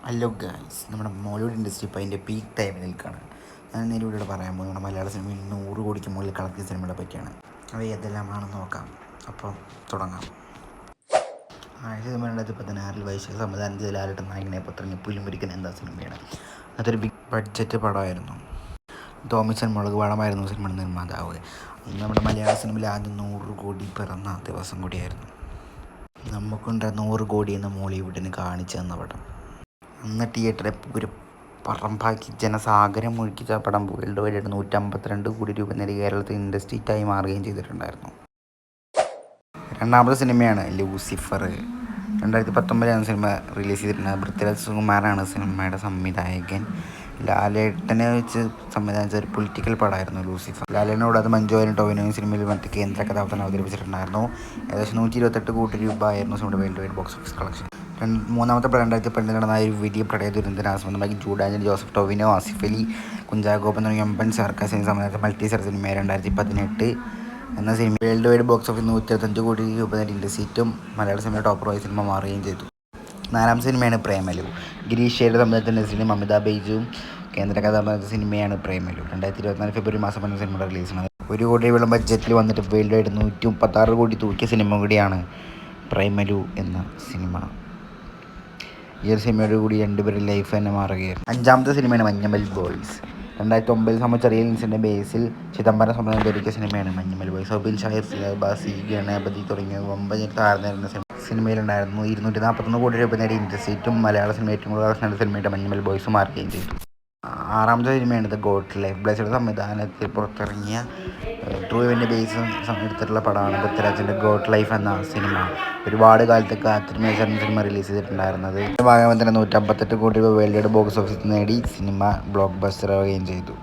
Hello guys, നമ്മുടെ Mollywood industry ഇപ്പോൾ അതിൻ്റെ പീക്ക് ടൈമിൽ നിൽക്കുകയാണ്. ഞാൻ ഇതിലൂടെ പറയാൻ പോകുന്നത് നമ്മുടെ മലയാള സിനിമയിൽ 100 കോടിക്ക് മുകളിൽ കളക്ട് ചെയ്ത സിനിമകളെ പറ്റിയാണ്. അവ ഏതെല്ലാമാണെന്ന് നോക്കാം. അപ്പോൾ തുടങ്ങാം. ആദ്യ സിനിമ 2016 വൈശാഖ സംവിധാനത്തിൽ ലാലേട്ടൻ നായകനെ പുറത്തിറങ്ങിയ പുലിമുരുകൻ എന്ന സിനിമയാണ്. അതൊരു ബിഗ് ബഡ്ജറ്റ് പടമായിരുന്നു. തോമസൻ മുളകുപാടമായിരുന്നു സിനിമയുടെ നിർമ്മാതാവ്. അന്ന് നമ്മുടെ മലയാള സിനിമയിൽ ആദ്യം 100 കോടി പിറന്ന ദിവസം കൂടിയായിരുന്നു. നമുക്കുണ്ട് 100 കോടി എന്ന മോളിവുഡിന് കാണിച്ചു തന്ന പടം. അന്ന് തിയേറ്ററെ ഒരു പറമ്പാക്കി ജനസാഗരം ഒഴുക്കിച്ച പടം വേൾഡ് വൈഡ് 152 കോടി രൂപ നേടി കേരളത്തിൽ ഇൻഡസ്ട്രി ഹിറ്റായി മാറുകയും ചെയ്തിട്ടുണ്ടായിരുന്നു. രണ്ടാമത്തെ സിനിമയാണ് ലൂസിഫർ. 2019 സിനിമ റിലീസ് ചെയ്തിട്ടുണ്ട്. പൃഥ്വിരാജ് സുകുമാരാണ് സിനിമയുടെ സംവിധായകൻ. ലാലേട്ടനെ വെച്ച് സംവിധാനിച്ച ഒരു പൊളിറ്റിക്കൽ പടമായിരുന്നു ലൂസിഫർ. ലാലേട്ടനോട് അത് മഞ്ജു വാര്യരും ടോവിനോയും സിനിമയിൽ മറ്റ് കേന്ദ്ര കഥാപാത്രം അവതരിപ്പിച്ചിട്ടുണ്ടായിരുന്നു. ഏകദേശം 128 കോടി രൂപ ആയിരുന്നു സിനിമയുടെ world wide box office collection. മൂന്നാമത്തെ പടം 2012 നടന്ന ഒരു വലിയ പ്രളയ ദുരന്തത്തിന് ആസ്പദമാക്കി ജൂഡ് ആൻ്റണി, ജോസഫ് ടോവിനോ, ആസിഫ് അലി, കുഞ്ചാക്കോ തുടങ്ങിയ എമ്പൻ സർക്കാസിനെ സംബന്ധിച്ച മൾട്ടി സ്റ്റാർ സിനിമ 2018 എന്ന cinema world wide box office 125 കോടി രൂപ നേടി ഇൻഡസ്ട്രിയും മലയാള സിനിമയുടെ ടോപ്പറായി സിനിമ മാറുകയും ചെയ്തു. നാലാം സിനിമയാണ് പ്രേമലു. ഗിരീഷ് ഷെയുടെ സംബന്ധിച്ച നസ്രീനും മമിത ബൈജുവും കേന്ദ്ര കഥാപാത്ര സിനിമയാണ് പ്രേമലു. 2024 ഫെബ്രുവരി മാസം സിനിമയുടെ റിലീസാണ്. 1 കോടി രൂപ ബഡ്ജറ്റിൽ വന്നിട്ട് വേൾഡ് വൈഡ് 136 കോടി തൂക്കിയ സിനിമ കൂടിയാണ് പ്രേമലു എന്ന സിനിമ. ഈ ഒരു സിനിമയോട് കൂടി രണ്ടുപേരും ലൈഫ് തന്നെ മാറുകയായിരുന്നു. അഞ്ചാമത്തെ സിനിമയാണ് മഞ്ഞുമൽ ബോയ്സ്. 2009 സംബന്ധിച്ച റിയൽ ഇൻസിഡന്റ് ബേസിൽ ചിദംബരം സംബന്ധം ഒരുക്കിയ സിനിമയാണ് മഞ്ഞുമൽ ബോയ്സ്. സൗബിൻ ഷാഹിർ, ബാസി, ഗണപതി തുടങ്ങിയ വമ്പൻ താരനിരുന്ന സിനിമയിലുണ്ടായിരുന്നു. 241 കോടി രൂപ നേടി ഇൻഡസ്ട്രിയും മലയാള സിനിമ ഏറ്റവും കൂടുതൽ കളക്ഷൻ സിനിമയുടെ മഞ്ഞുമൽ ബോയ്സ് മാറുകയും ചെയ്തു. ആറാമത്തെ സിനിമയാണ് ദ ഗോഡ് ലൈഫ്. ബ്ലെസിയുടെ സംവിധാനത്തിൽ പുറത്തിറങ്ങിയ ട്രൂ ഇവൻ്റ് ബേസ് എടുത്തിട്ടുള്ള പടമാണ് പൃഥ്വിരാജിൻ്റെ ഗോഡ് ലൈഫ് എന്ന സിനിമ. ഒരുപാട് കാലത്ത് കാത്തിരുന്ന സിനിമ റിലീസ് ചെയ്തിട്ടുണ്ടായിരുന്നത്. ഭാഗം തന്നെ 158 കോടി രൂപ വേൾഡ് വൈഡ് ബോക്സ് ഓഫീസിൽ നേടി സിനിമ ബ്ലോക്ക് ബസ്റ്റർ ആവുകയും ചെയ്തു.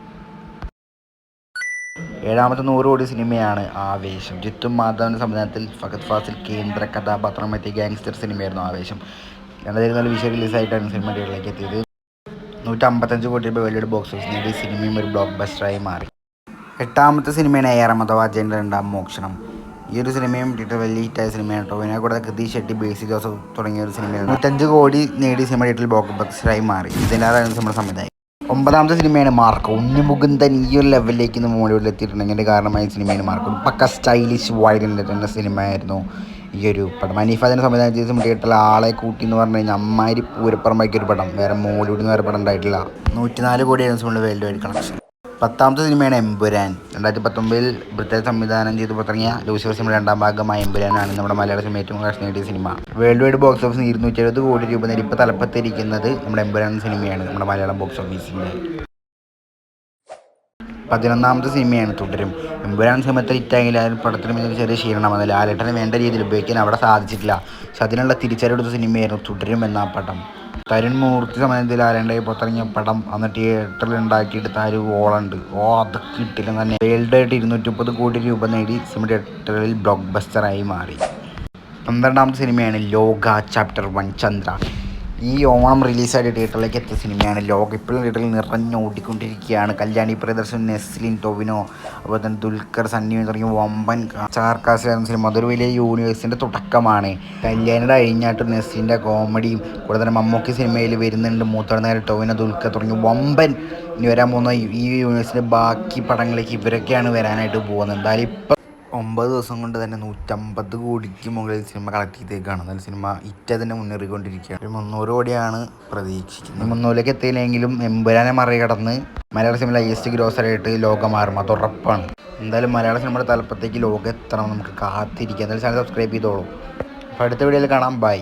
ഏഴാമത്തെ 100 കോടി സിനിമയാണ് ആവേശം. ജിത്തും മാധവൻ്റെ സംവിധാനത്തിൽ ഫഹദ് ഫാസിൽ കേന്ദ്ര കഥാപാത്രമെത്തിയ ഗാങ്സ്റ്റർ സിനിമയായിരുന്നു ആവേശം. 2014 വിഷു റിലീസായിട്ടാണ് സിനിമ തിയേറ്ററിലേക്ക് എത്തിയത്. 155 കോടി രൂപ വേൾഡ് വൈഡ് ബോക്സ് ഓഫീസ് നേടി സിനിമയും ഒരു ബ്ലോക്ക് ബസ്റ്ററായി മാറി. എട്ടാമത്തെ സിനിമയാണ് AR അഥവാ അജയൻ്റെ രണ്ടാം മോഷണം. ഈ ഒരു സിനിമയും തിയേറ്റർ വലിയ ഹിറ്റായ സിനിമയാണ്. ടോവിനോ കൂടാതെ കൃതി ഷെട്ടി, ബേസി ജോസഫ് തുടങ്ങിയ ഒരു സിനിമയാണ്. 105 കോടി നേടി സിനിമ തിയേറ്ററിൽ ബ്ലോക്ക് ബസ്റ്ററായി മാറി. ഇതിനാലാണ് നമ്മുടെ സംവിധായകൻ. ഒമ്പതാമത്തെ സിനിമയാണ് മാർക്കോ. ഉണ്ണിമുകുന്ദൻ ഈ ഒരു ലെവലിലേക്ക് മോളിവുഡിൽ എത്തിയിട്ടുണ്ടെങ്കിൽ അതിൻ്റെ കാരണമായ സിനിമയാണ് മാർക്കോ. പക്ക സ്റ്റൈലിഷ് വൈലൻ്റ് എന്ന സിനിമയായിരുന്നു ഈ ഒരു പടം. ഹനീഫ് അതിൻ്റെ സംവിധാനം ചെയ്ത സിനിമ തിയേറ്ററിൽ ആളെ കൂട്ടി എന്ന് പറഞ്ഞു കഴിഞ്ഞാൽ അമ്മാതിരി പൂരപ്പുറമാക്കിയൊരു പടം വേറെ മോളിവുഡിൽ നിന്ന് വേറെ പടം ഉണ്ടായിട്ടില്ല. 104 കോടിയായിരുന്നു സിനിമയുടെ വേൾഡ് വൈഡ് കളക്ഷൻ. പത്താമത്തെ സിനിമയാണ് എമ്പുരാൻ. 2019 പൃഥ്വിരാജ് സംവിധാനം ചെയ്ത് പുറത്തിറങ്ങിയ ലൂസിഫർ സിനിമയുടെ രണ്ടാം ഭാഗമായ എമ്പുരാനാണ് നമ്മുടെ മലയാള സിനിമ ഏറ്റവും കളക്ഷൻ നേടിയ സിനിമ. വേൾഡ് വൈഡ് ബോക്സ് ഓഫീസിൽ 270 കോടി രൂപ നേടി ഇപ്പോൾ തലപ്പത്തിരിക്കുന്നത് നമ്മുടെ എമ്പുരാൻ സിനിമയാണ് നമ്മുടെ മലയാളം ബോക്സ് ഓഫീസിൻ്റെ. 11ാമത്തെ സിനിമയാണ് തുടരും. എമ്പുരാൻ സിനിമത്തിൽ ഹിറ്റായെങ്കിൽ ആ പടത്തിന് ചെറിയ ക്ഷീണം വന്നു. ലാലേട്ടനെ വേണ്ട രീതിയിൽ ഉപയോഗിക്കാൻ അവിടെ സാധിച്ചിട്ടില്ല. പക്ഷെ അതിനുള്ള തിരിച്ചറിവെടുത്ത സിനിമയായിരുന്നു തുടരും എന്ന പടം. തരുൺ മൂർത്തി സമയത്തിൽ ലാലേട്ടൻ്റെ പുറത്തിറങ്ങിയ പടം അന്ന് തിയേറ്ററിൽ ഉണ്ടാക്കിയെടുത്ത ആ ഒരു ഓളുണ്ട്. അതൊക്കെ കിട്ടില്ല തന്നെ. വേൾഡ് ആയിട്ട് 230 കോടി രൂപ നേടി സിനിമ തിയേറ്ററിൽ ബ്ലോക്ക് ബസ്റ്ററായി മാറി. 12ാമത്തെ സിനിമയാണ് ലോക ചാപ്റ്റർ 1 ചന്ദ്ര. ഈ ഓണം റിലീസായിട്ട് തിയേറ്ററിലേക്ക് എത്തിയ സിനിമയാണ് ലോക. ഇപ്പോഴും തിയേറ്ററിൽ നിറഞ്ഞോടിക്കൊണ്ടിരിക്കുകയാണ്. കല്യാണി പ്രിയദർശൻ, നെസ്ലിൻ, ടൊവിനോ, അതുപോലെ തന്നെ ദുൽഖർ, സണ്ണി തുടങ്ങിയ വമ്പൻ സ്റ്റാർകാസ്റ്റായിരുന്ന സിനിമ. അതൊരു വലിയ യൂണിവേഴ്സിൻ്റെ തുടക്കമാണ്. കല്യാണിയുടെ അഴിഞ്ഞാട്ട് നെസ്ലിൻ്റെ കോമഡിയും കൂടെ തന്നെ മമ്മൂക്കി സിനിമയിൽ വരുന്നുണ്ട്. മൂത്തവർ ടൊവിനോ, ദുൽഖർ തുടങ്ങിയ വമ്പൻ ഇനി വരാൻ പോകുന്ന ഈ യൂണിവേഴ്സിൻ്റെ ബാക്കി പടങ്ങളിലേക്ക് ഇവരൊക്കെയാണ് വരാനായിട്ട് പോകുന്നത്. എന്തായാലും ഇപ്പം 9 ദിവസം കൊണ്ട് തന്നെ 150 കോടിക്ക് മുകളിൽ സിനിമ കളക്ട് ചെയ്തേക്കാണ്. എന്നാലും സിനിമ ഹിറ്റ് തന്നെ മുന്നേറിക്കൊണ്ടിരിക്കുകയാണ്. 300 കോടിയാണ് പ്രതീക്ഷിക്കുന്നത്. 300ലേക്ക് എത്തിയില്ലെങ്കിലും എമ്പുരാനെ മറികടന്ന് മലയാള സിനിമയിലെ ഹൈയസ്റ്റ് ഗ്രോസറായിട്ട് ലോകം മാറും, അത് ഉറപ്പാണ്. എന്തായാലും മലയാള സിനിമയുടെ തലപ്പത്തേക്ക് ലോകം എത്തണം, നമുക്ക് കാത്തിരിക്കാം. എന്തായാലും ചാനൽ സബ്സ്ക്രൈബ് ചെയ്തോളൂ. അപ്പോൾ അടുത്ത വീഡിയോയിൽ കാണാം. ബൈ.